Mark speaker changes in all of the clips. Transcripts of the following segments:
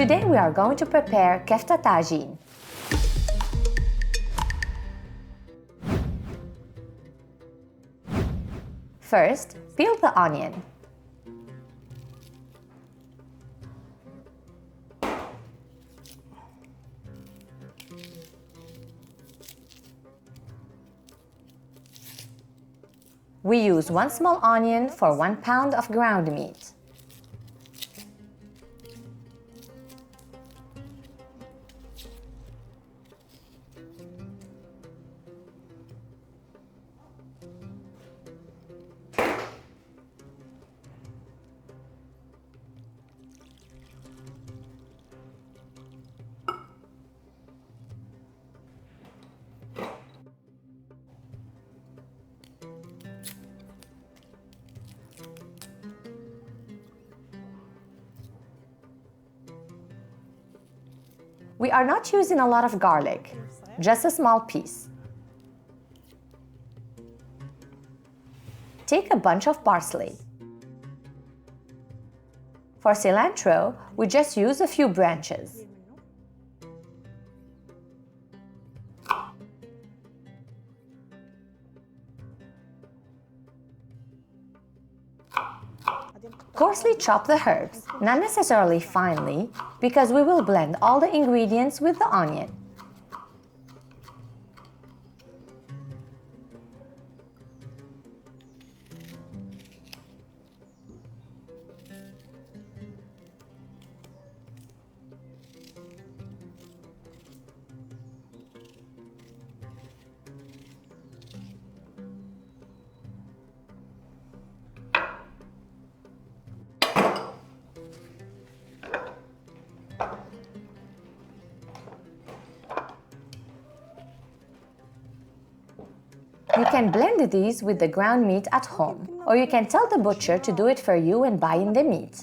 Speaker 1: Today we are going to prepare Kefta Tagine. First, peel the onion. We use 1 small onion for 1 pound of ground meat. We are not using a lot of garlic, just a small piece. Take a bunch of parsley. For cilantro, we just use a few branches. Coarsely chop the herbs, not necessarily finely, because we will blend all the ingredients with the onion. You can blend these with the ground meat at home, or you can tell the butcher to do it for you when buying the meat.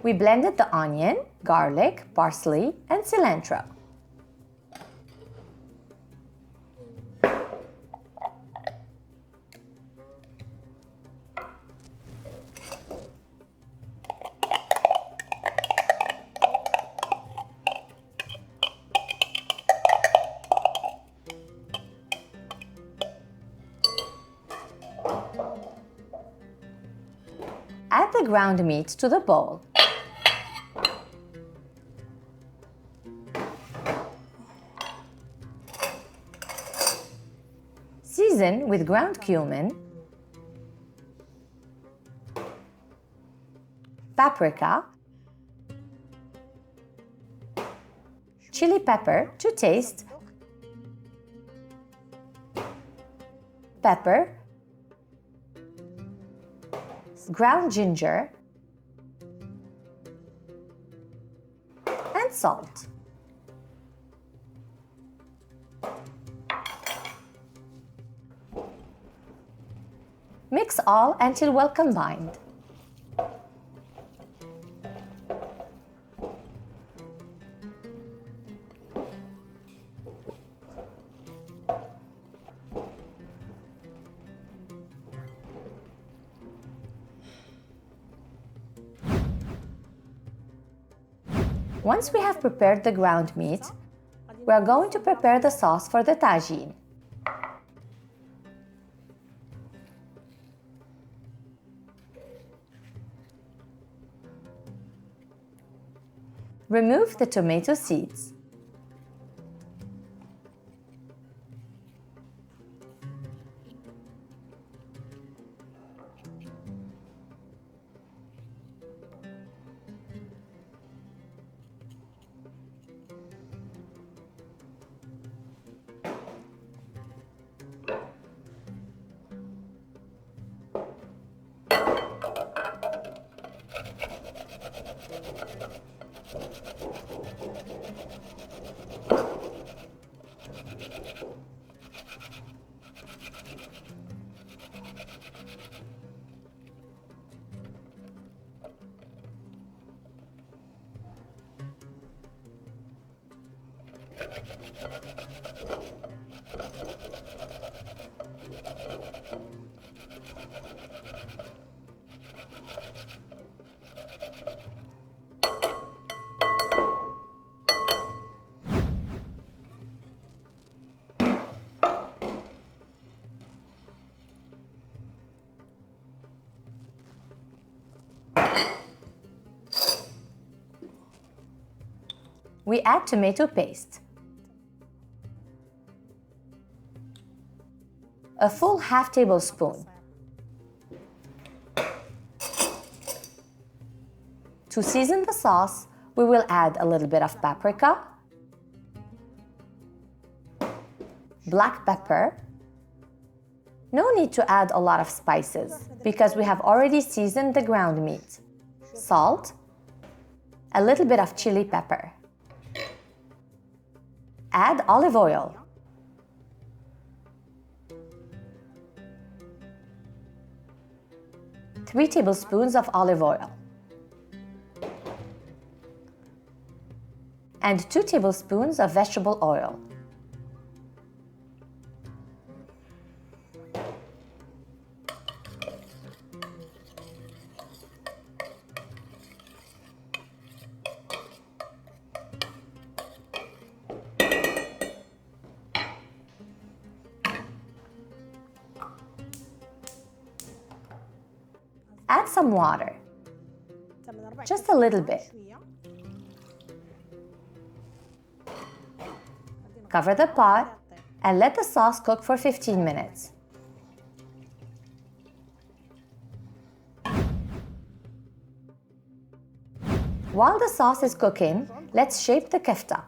Speaker 1: We blended the onion, garlic, parsley, and cilantro. Add the ground meat to the bowl. Season with ground cumin, paprika, chili pepper to taste, pepper, ground ginger, and salt. Mix all until well combined. Once we have prepared the ground meat, we are going to prepare the sauce for the tagine. Remove the tomato seeds. We add tomato paste, a full half tablespoon. To season the sauce, we will add a little bit of paprika, black pepper. No need to add a lot of spices because we have already seasoned the ground meat. Salt, a little bit of chili pepper. Add olive oil. Three tablespoons of olive oil. And 2 tablespoons of vegetable oil. Add some water, just a little bit. Cover the pot and let the sauce cook for 15 minutes. While the sauce is cooking, let's shape the kefta.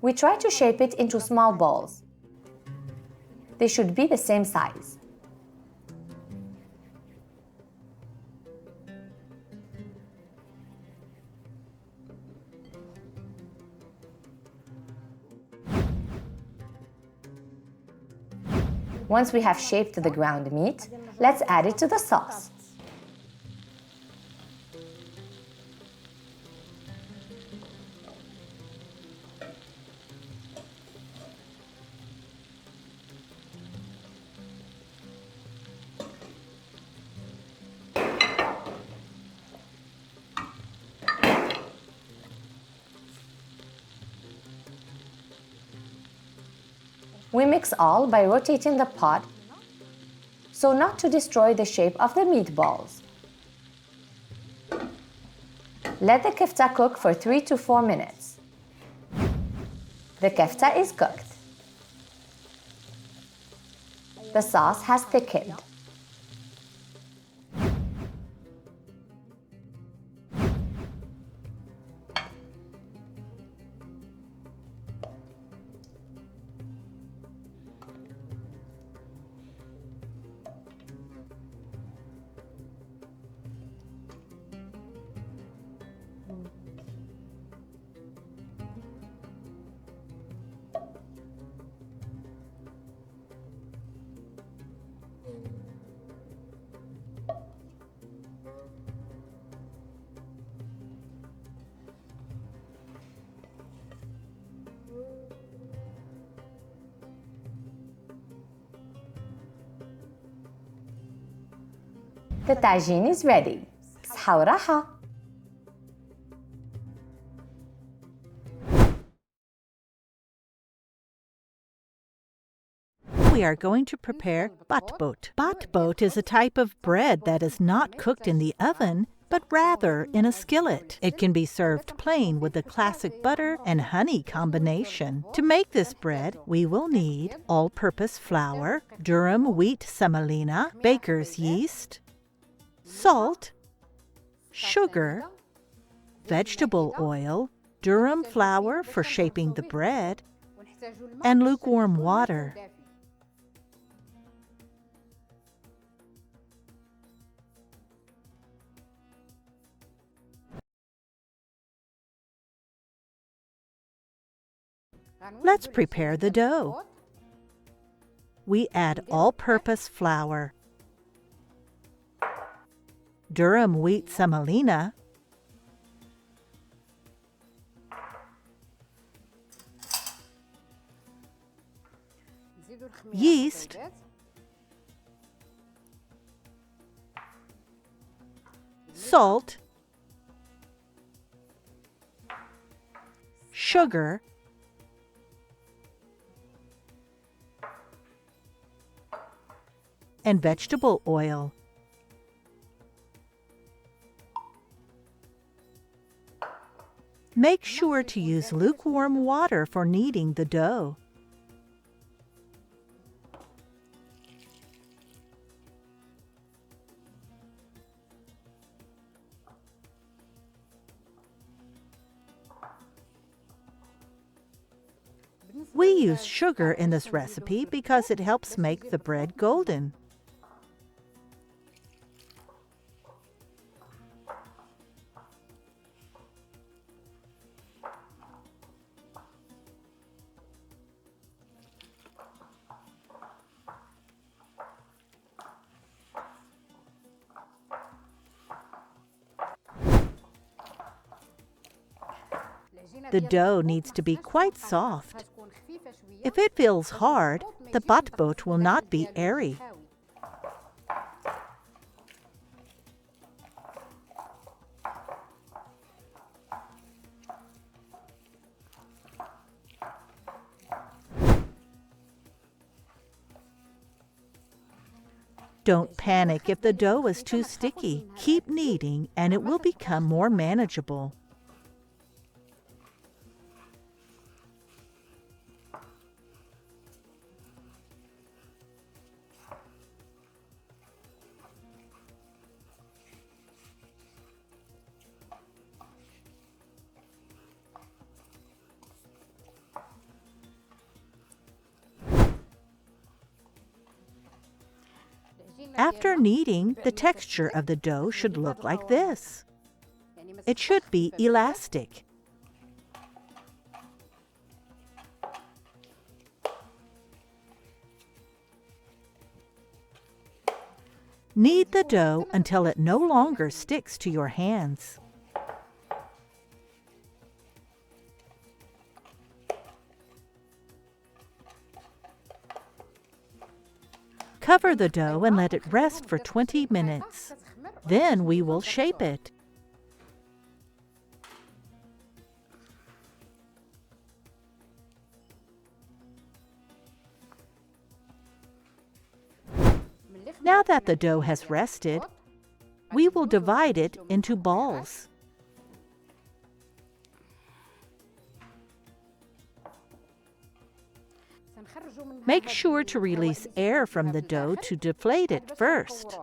Speaker 1: We try to shape it into small balls. They should be the same size. Once we have shaped the ground meat, let's add it to the sauce. We mix all by rotating the pot so not to destroy the shape of the meatballs. Let the kefta cook for 3 to 4 minutes. The kefta is cooked. The sauce has thickened. The tagine is ready. صحة وراحة.
Speaker 2: We are going to prepare batbout. Batbout is a type of bread that is not cooked in the oven, but rather in a skillet. It can be served plain with the classic butter and honey combination. To make this bread, we will need all-purpose flour, durum wheat semolina, baker's yeast, salt, sugar, vegetable oil, durum flour for shaping the bread, and lukewarm water. Let's prepare the dough. We add all-purpose flour, durum wheat semolina, yeast, salt, sugar, and vegetable oil. Make sure to use lukewarm water for kneading the dough. We use sugar in this recipe because it helps make the bread golden. The dough needs to be quite soft. If it feels hard, the batbout will not be airy. Don't panic if the dough is too sticky. Keep kneading and it will become more manageable. After kneading, the texture of the dough should look like this. It should be elastic. Knead the dough until it no longer sticks to your hands. Cover the dough and let it rest for 20 minutes. Then we will shape it. Now that the dough has rested, we will divide it into balls. Make sure to release air from the dough to deflate it first.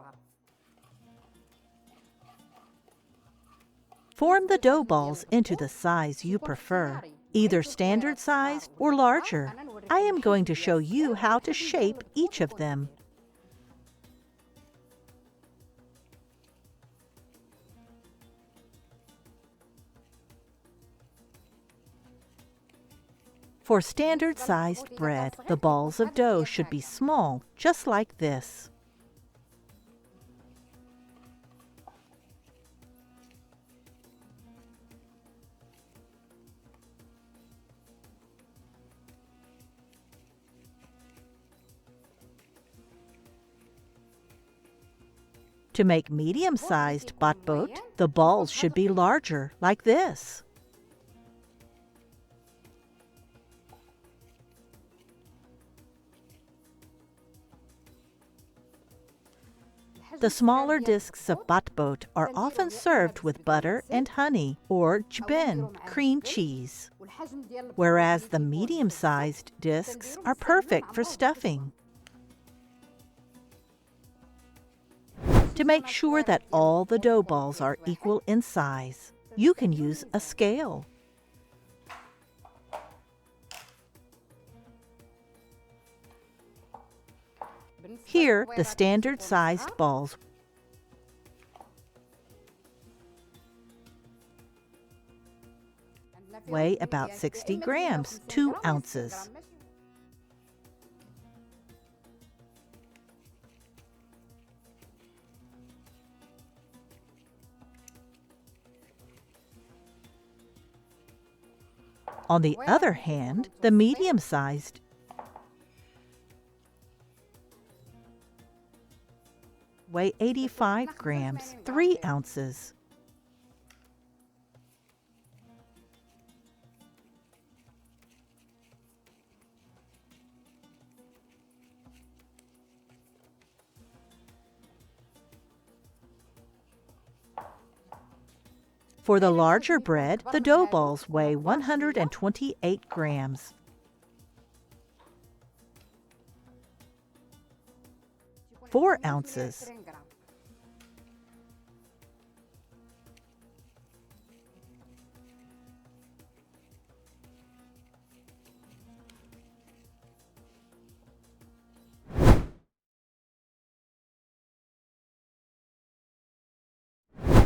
Speaker 2: Form the dough balls into the size you prefer, either standard size or larger. I am going to show you how to shape each of them. For standard-sized bread, the balls of dough should be small, just like this. To make medium-sized batbout, the balls should be larger, like this. The smaller discs of batbout are often served with butter and honey or jbin, cream cheese, whereas the medium-sized discs are perfect for stuffing. To make sure that all the dough balls are equal in size, you can use a scale. Here, the standard-sized balls weigh about 60 grams, 2 ounces. On the other hand, the medium-sized weigh 85 grams, 3 ounces. For the larger bread, the dough balls weigh 128 grams. Four ounces.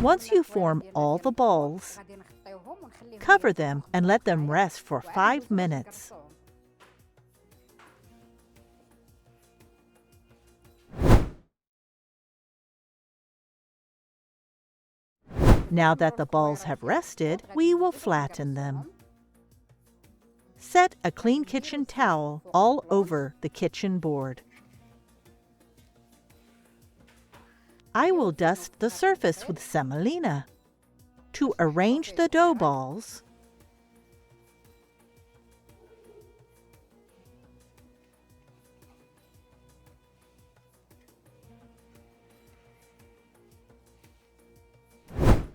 Speaker 2: Once you form all the balls, cover them and let them rest for 5 minutes. Now that the balls have rested, we will flatten them. Set a clean kitchen towel all over the kitchen board. I will dust the surface with semolina. To arrange the dough balls,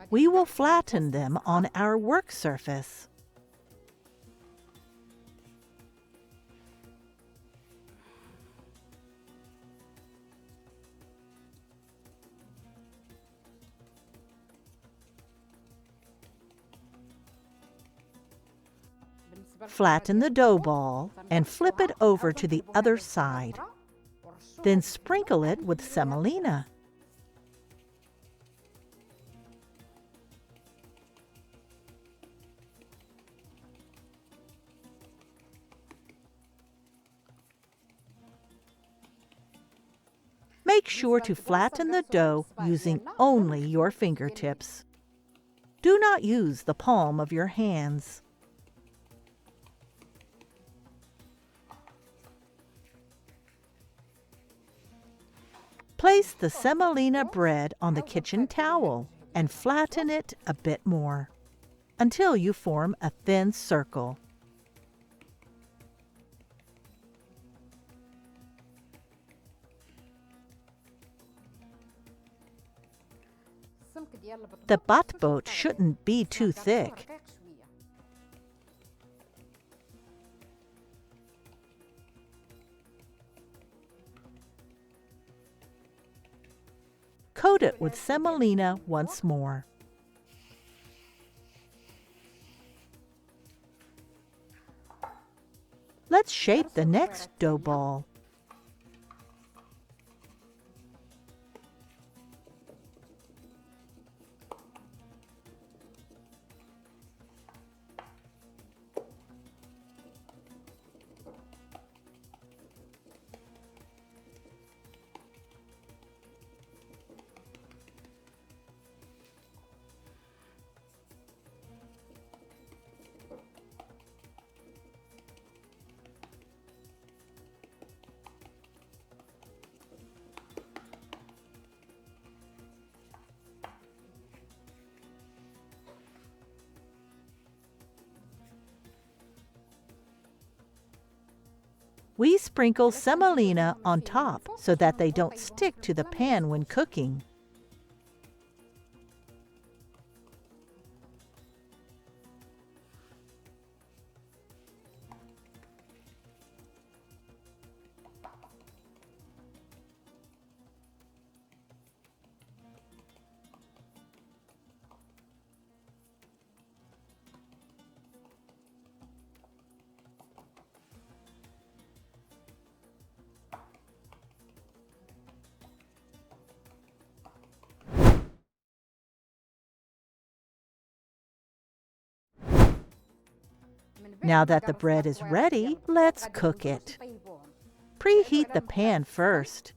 Speaker 2: we will flatten them on our work surface. Flatten the dough ball and flip it over to the other side. Then sprinkle it with semolina. Make sure to flatten the dough using only your fingertips. Do not use the palm of your hands. Place the semolina bread on the kitchen towel and flatten it a bit more until you form a thin circle. The batbout shouldn't be too thick. Coat it with semolina once more. Let's shape the next dough ball. We sprinkle semolina on top so that they don't stick to the pan when cooking. Now that the bread is ready, let's cook it. Preheat the pan first.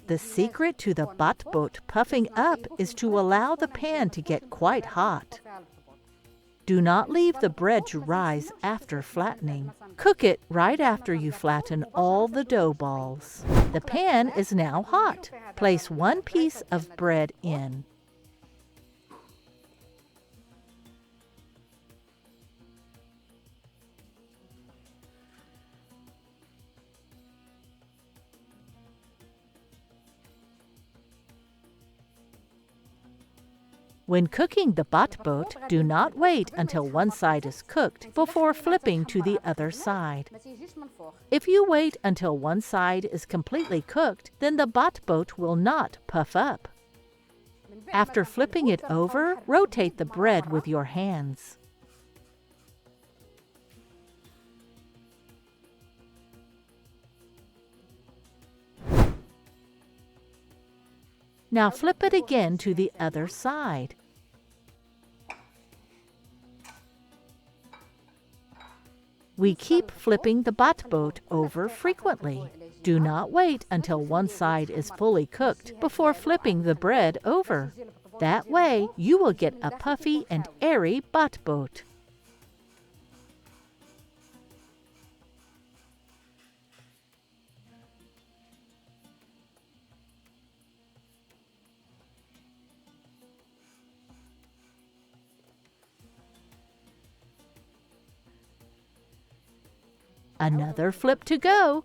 Speaker 2: The secret to the Batbout puffing up is to allow the pan to get quite hot. Do not leave the bread to rise after flattening. Cook it right after you flatten all the dough balls. The pan is now hot. Place one piece of bread in. When cooking the Batbout, do not wait until one side is cooked before flipping to the other side. If you wait until one side is completely cooked, then the Batbout will not puff up. After flipping it over, rotate the bread with your hands. Now flip it again to the other side. We keep flipping the Batbout over frequently. Do not wait until one side is fully cooked before flipping the bread over. That way, you will get a puffy and airy Batbout. Another flip to go.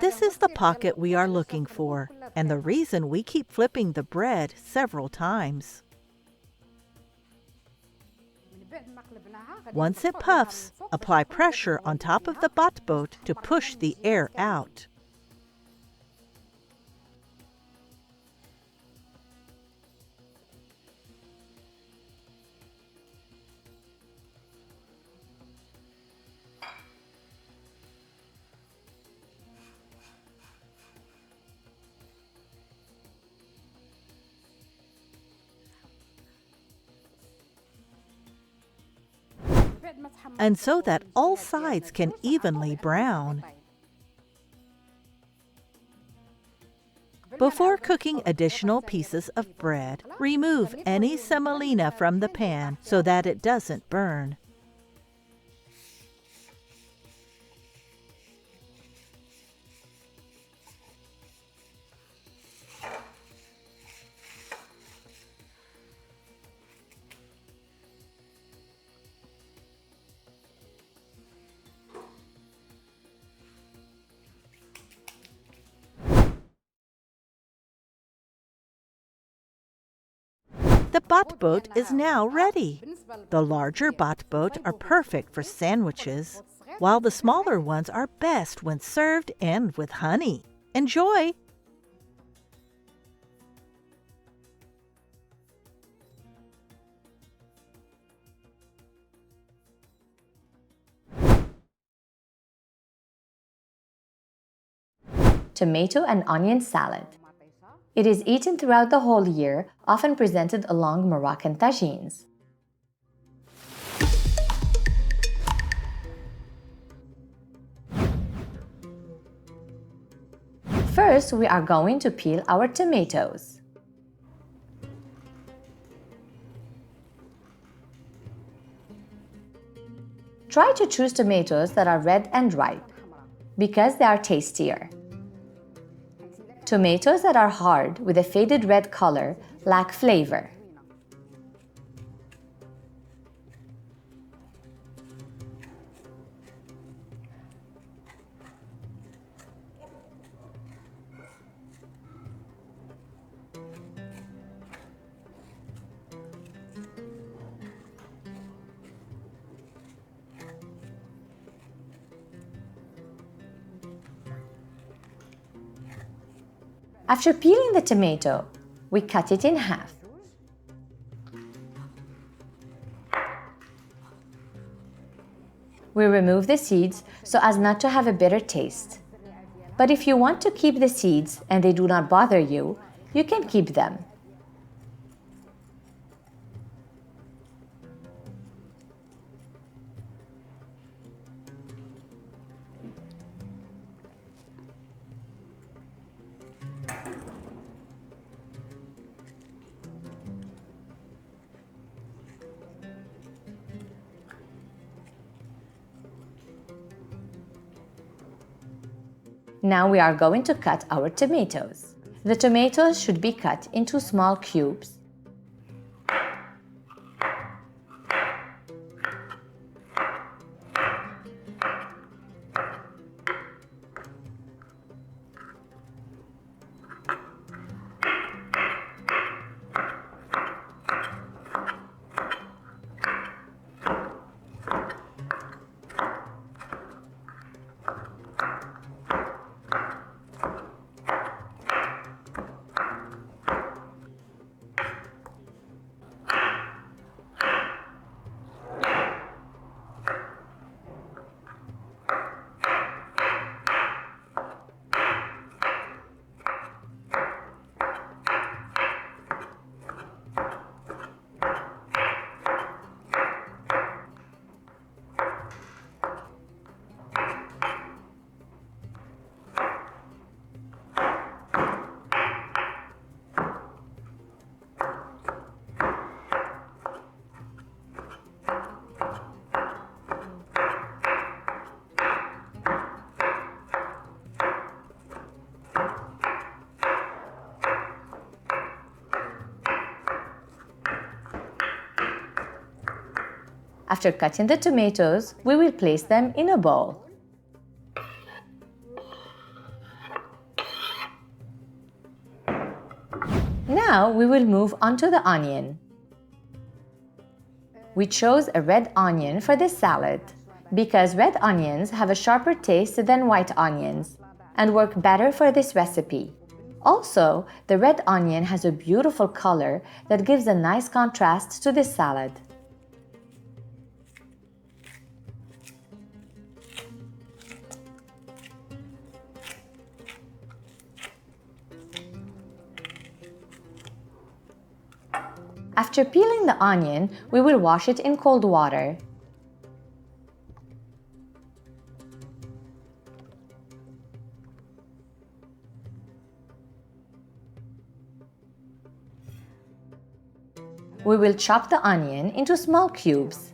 Speaker 2: This is the pocket we are looking for, and the reason we keep flipping the bread several times. Once it puffs, apply pressure on top of the Batbout to push the air out. And so that all sides can evenly brown. Before cooking additional pieces of bread, remove any semolina from the pan so that it doesn't burn. The Batbout is now ready. The larger Batbout are perfect for sandwiches, while the smaller ones are best when served and with honey. Enjoy!
Speaker 1: Tomato and onion salad. It is eaten throughout the whole year, often presented along Moroccan tagines. First, we are going to peel our tomatoes. Try to choose tomatoes that are red and ripe, because they are tastier. Tomatoes that are hard with a faded red color lack flavor. After peeling the tomato, we cut it in half. We remove the seeds so as not to have a bitter taste. But if you want to keep the seeds and they do not bother you, you can keep them. Now we are going to cut our tomatoes. The tomatoes should be cut into small cubes. After cutting the tomatoes, we will place them in a bowl. Now we will move on to the onion. We chose a red onion for this salad because red onions have a sharper taste than white onions and work better for this recipe. Also, the red onion has a beautiful color that gives a nice contrast to this salad. After peeling the onion, we will wash it in cold water. We will chop the onion into small cubes.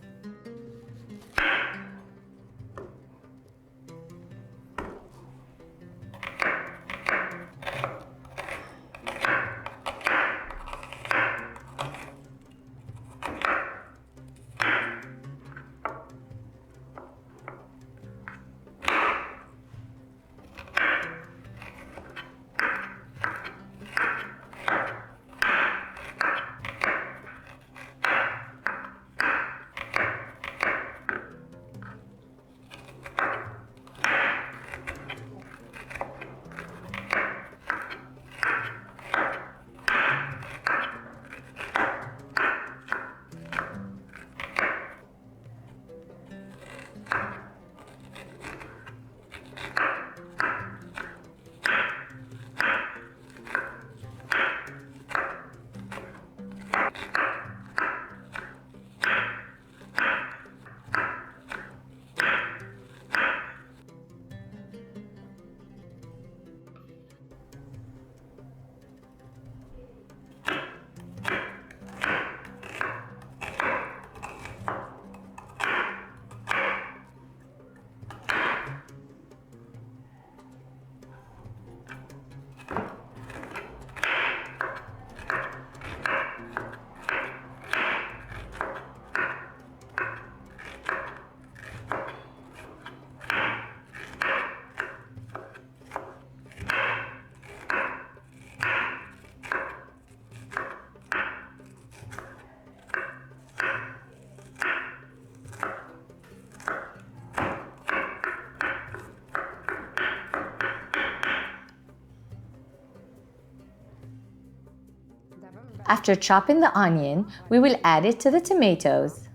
Speaker 1: After chopping the onion, we will add it to the tomatoes.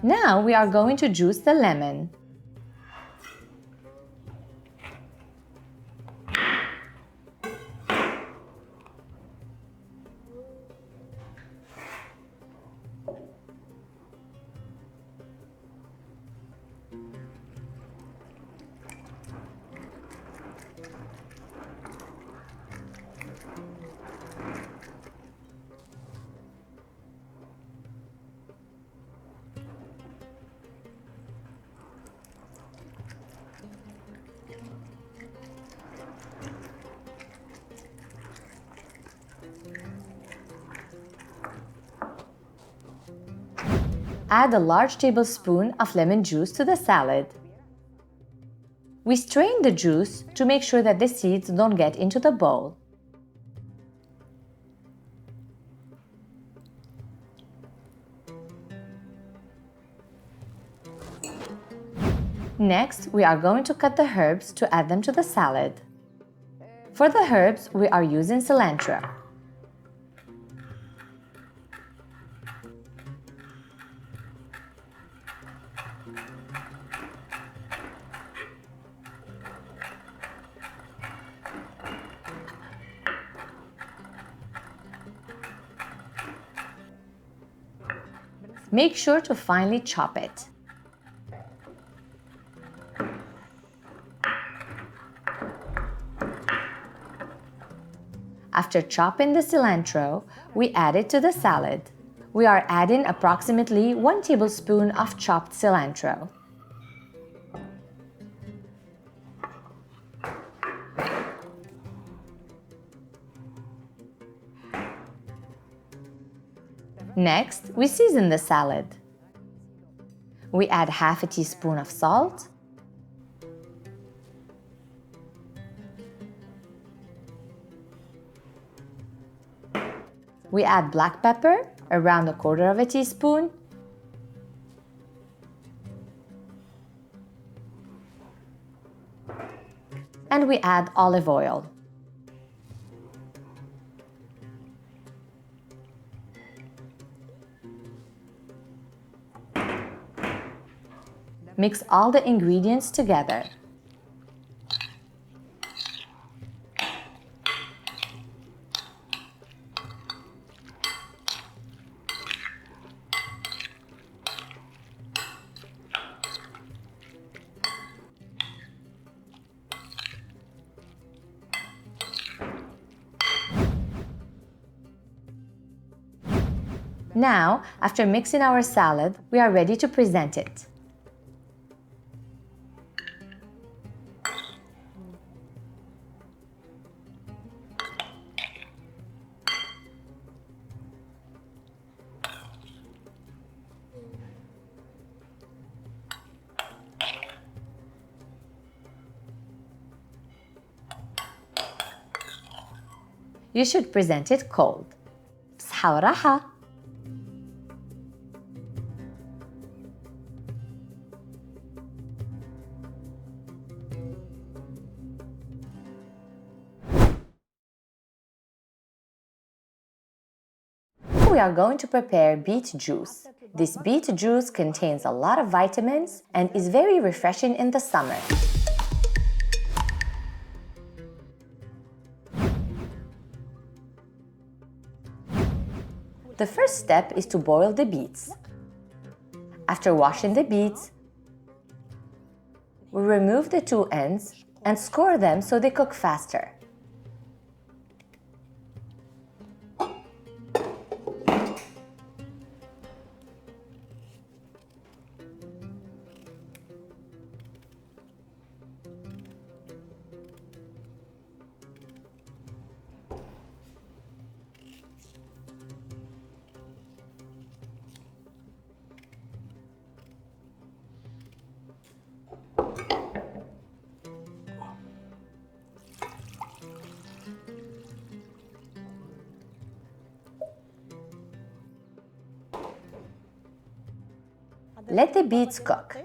Speaker 1: Now we are going to juice the lemon. Add a large tablespoon of lemon juice to the salad. We strain the juice to make sure that the seeds don't get into the bowl. Next, we are going to cut the herbs to add them to the salad. For the herbs, we are using cilantro. Make sure to finely chop it. After chopping the cilantro, we add it to the salad. We are adding approximately 1 tablespoon of chopped cilantro. Next, we season the salad. We add half a teaspoon of salt, we add black pepper, around 1/4 teaspoon, and we add olive oil. Mix all the ingredients together. Now, after mixing our salad, we are ready to present it. You should present it cold. بصحة وراحة. We are going to prepare beet juice. This beet juice contains a lot of vitamins and is very refreshing in the summer. The first step is to boil the beets. After washing the beets, we remove the two ends and score them so they cook faster. Let the beets cook.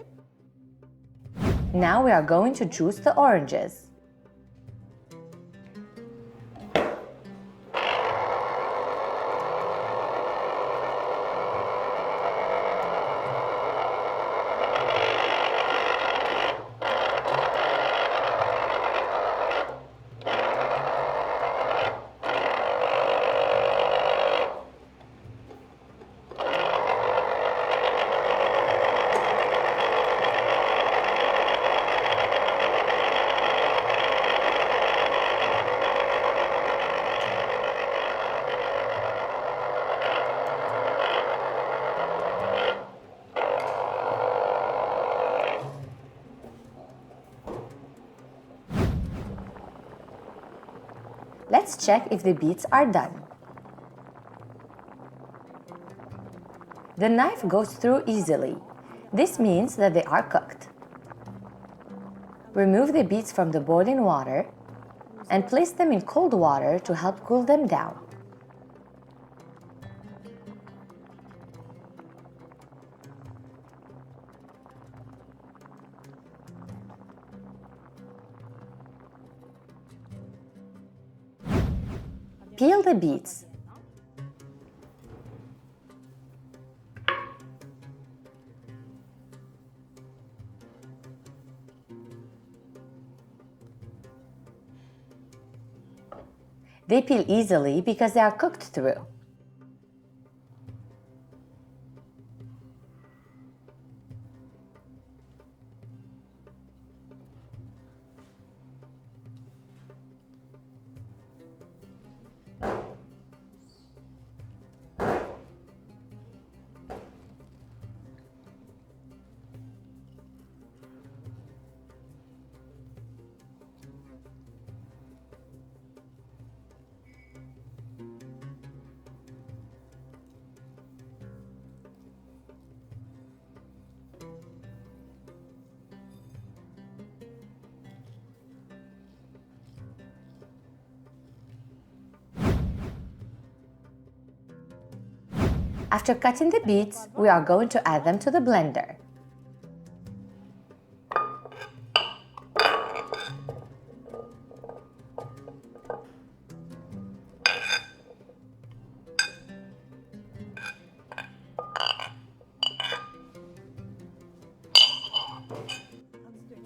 Speaker 1: Now we are going to juice the oranges. Let's check if the beets are done. The knife goes through easily. This means that they are cooked. Remove the beets from the boiling water and place them in cold water to help cool them down. Peel the beets. They peel easily because they are cooked through. After cutting the beets, we are going to add them to the blender.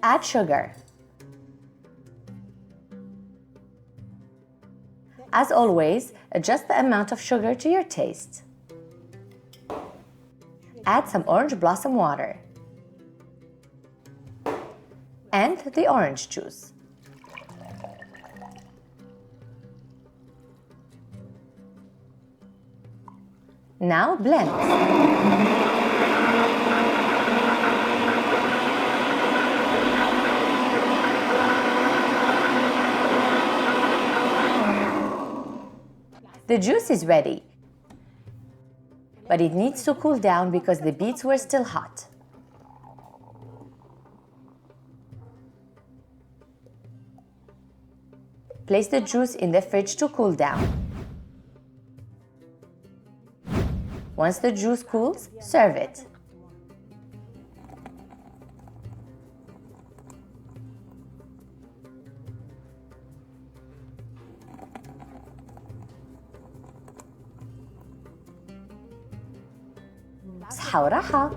Speaker 1: Add sugar. As always, adjust the amount of sugar to your taste. Add some orange blossom water and the orange juice. Now blend. The juice is ready, but it needs to cool down because the beets were still hot. Place the juice in the fridge to cool down. Once the juice cools, serve it. صحة وراحة.